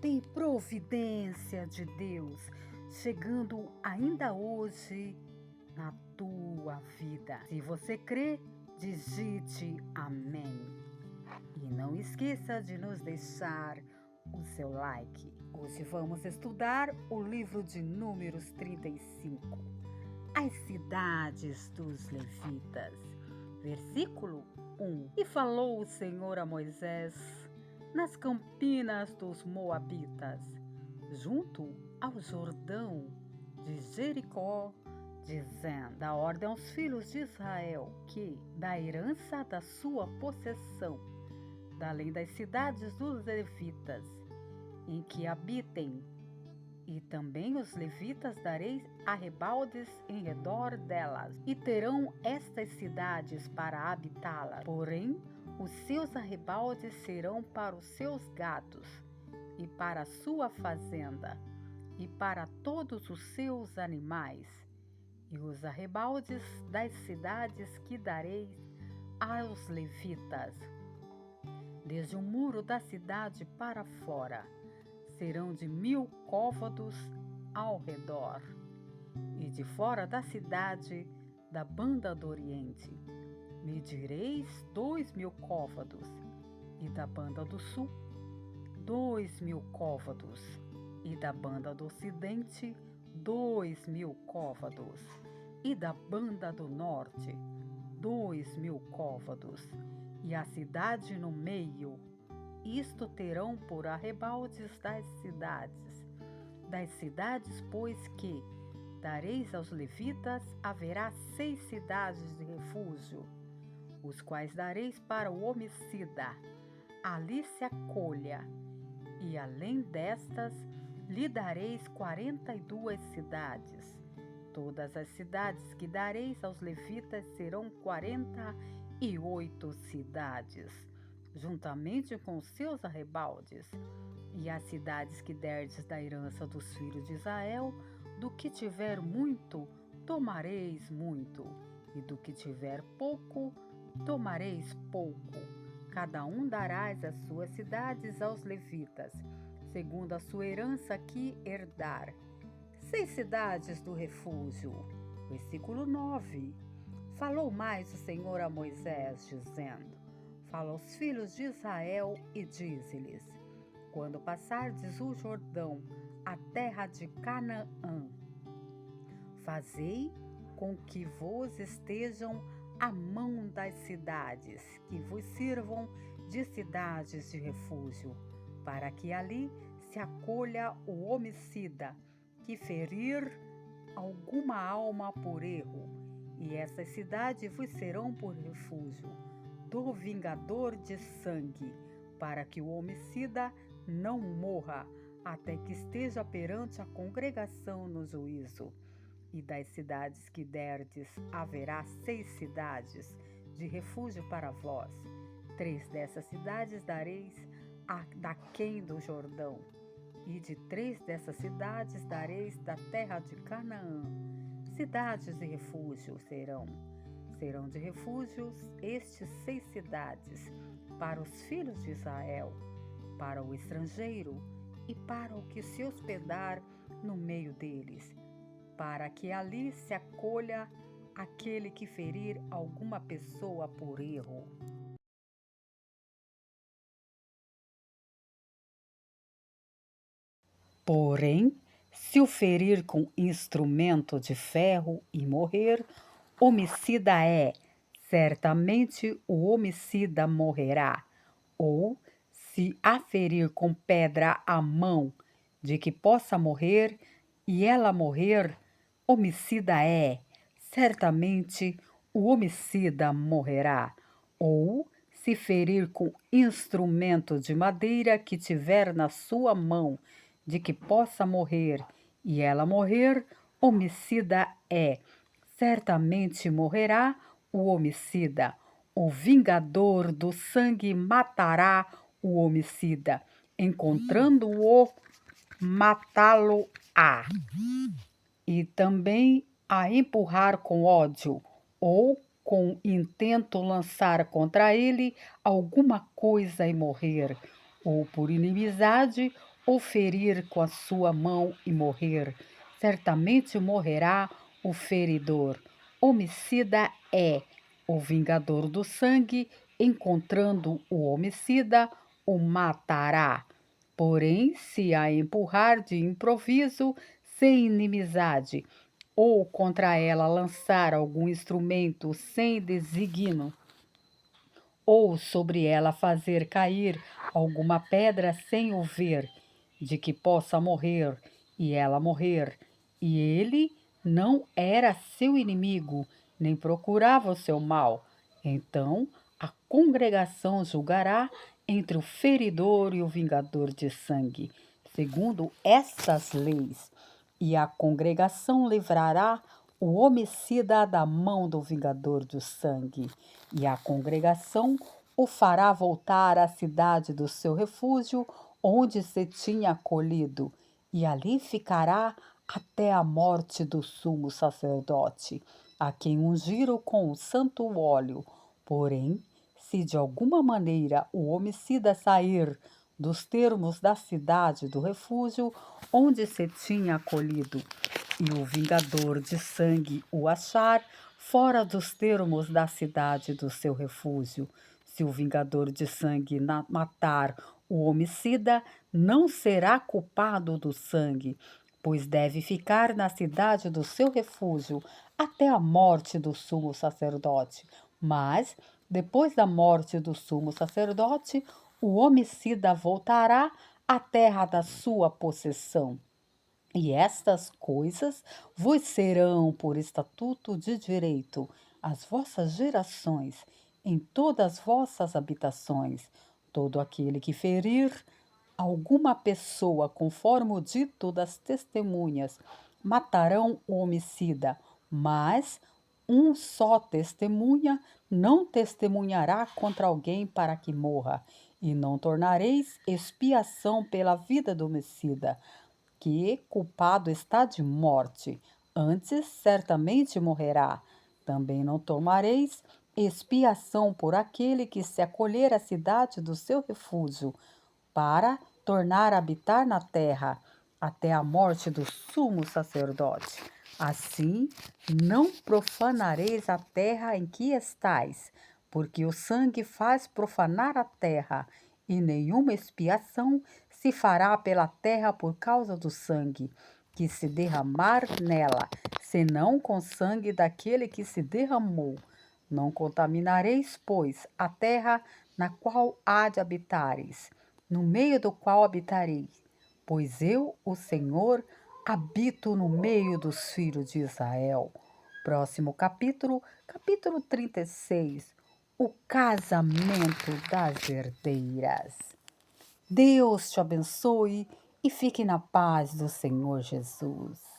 tem providência de Deus chegando ainda hoje na tua vida. Se você crê, digite amém. E não esqueça de nos deixar o seu like. Hoje vamos estudar o livro de Números 35, as cidades dos levitas. Versículo 1. E falou o Senhor a Moisés nas campinas dos Moabitas, junto ao Jordão de Jericó, dizendo: dá ordem aos filhos de Israel que, da herança da sua possessão, da além das cidades dos levitas, em que habitem, e também os levitas dareis arrebaldes em redor delas, e terão estas cidades para habitá-las. Porém, os seus arrebaldes serão para os seus gados, e para a sua fazenda, e para todos os seus animais. E os arrebaldes das cidades que dareis aos levitas, desde o muro da cidade para fora, serão de 1000 côvados ao redor, e de fora da cidade, da banda do oriente, medireis 2000 côvados, e da banda do sul, 2000 côvados, e da banda do ocidente, 2000 côvados, e da banda do norte, 2000 côvados, e a cidade no meio. Isto terão por arrebaldes das cidades. Das cidades, pois, que dareis aos levitas, haverá 6 cidades de refúgio, os quais dareis para o homicida. Ali se acolha, e além destas, lhe dareis 42 cidades. Todas as cidades que dareis aos levitas serão 48 cidades, juntamente com os seus arrebaldes. E as cidades que derdes da herança dos filhos de Israel, do que tiver muito, tomareis muito, e do que tiver pouco, tomareis pouco. Cada um darás as suas cidades aos levitas, segundo a sua herança que herdar. 6 cidades do refúgio. Versículo 9. Falou mais o Senhor a Moisés, dizendo: fala aos filhos de Israel e dize-lhes: quando passardes o Jordão, a terra de Canaã, fazei com que vos estejam à mão das cidades, que vos sirvam de cidades de refúgio, para que ali se acolha o homicida que ferir alguma alma por erro, e essas cidades vos serão por refúgio do vingador de sangue, para que o homicida não morra, até que esteja perante a congregação no juízo. E das cidades que derdes, haverá 6 cidades de refúgio para vós. 3 dessas cidades dareis daquém do Jordão, e de 3 dessas cidades dareis da terra de Canaã. Cidades de refúgio serão de refúgios estes 6 cidades, para os filhos de Israel, para o estrangeiro e para o que se hospedar no meio deles, para que ali se acolha aquele que ferir alguma pessoa por erro. Porém, se o ferir com instrumento de ferro e morrer, homicida é, certamente o homicida morrerá. Ou, se a ferir com pedra a mão, de que possa morrer, e ela morrer, homicida é, certamente o homicida morrerá. Ou, se ferir com instrumento de madeira que tiver na sua mão, de que possa morrer, e ela morrer, homicida é, certamente morrerá o homicida. O vingador do sangue matará o homicida, encontrando-o, matá-lo-á. E também a empurrar com ódio, ou com intento lançar contra ele alguma coisa e morrer. ou por inimizade, ou ferir com a sua mão e morrer, certamente morrerá o feridor. Homicida é o vingador do sangue, encontrando o homicida, o matará. Porém, se a empurrar de improviso, sem inimizade, ou contra ela lançar algum instrumento sem desígnio, ou sobre ela fazer cair alguma pedra sem o ver, de que possa morrer, e ela morrer, e ele não era seu inimigo, nem procurava o seu mal, então a congregação julgará entre o feridor e o vingador de sangue, segundo estas leis, e a congregação livrará o homicida da mão do vingador do sangue, e a congregação o fará voltar à cidade do seu refúgio, onde se tinha acolhido, e ali ficará até a morte do sumo sacerdote, a quem ungiram com o santo óleo. Porém, se de alguma maneira o homicida sair dos termos da cidade do refúgio, onde se tinha acolhido, e o vingador de sangue o achar fora dos termos da cidade do seu refúgio, se o vingador de sangue matar o homicida, não será culpado do sangue, pois deve ficar na cidade do seu refúgio até a morte do sumo sacerdote. Mas, depois da morte do sumo sacerdote, o homicida voltará à terra da sua possessão. E estas coisas vos serão por estatuto de direito às vossas gerações, em todas as vossas habitações. Todo aquele que ferir alguma pessoa conforme o dito das testemunhas, matarão o homicida, mas um só testemunha não testemunhará contra alguém para que morra, e não tornareis expiação pela vida do homicida, que culpado está de morte, antes certamente morrerá. Também não tomareis expiação por aquele que se acolher à cidade do seu refúgio, para tornar a habitar na terra, até a morte do sumo sacerdote. Assim, não profanareis a terra em que estais, porque o sangue faz profanar a terra, e nenhuma expiação se fará pela terra por causa do sangue que se derramar nela, senão com sangue daquele que se derramou. Não contaminareis, pois, a terra na qual há de habitareis, no meio do qual habitareis, pois eu, o Senhor, habito no meio dos filhos de Israel. Próximo capítulo, capítulo 36, o casamento das herdeiras. Deus te abençoe e fique na paz do Senhor Jesus.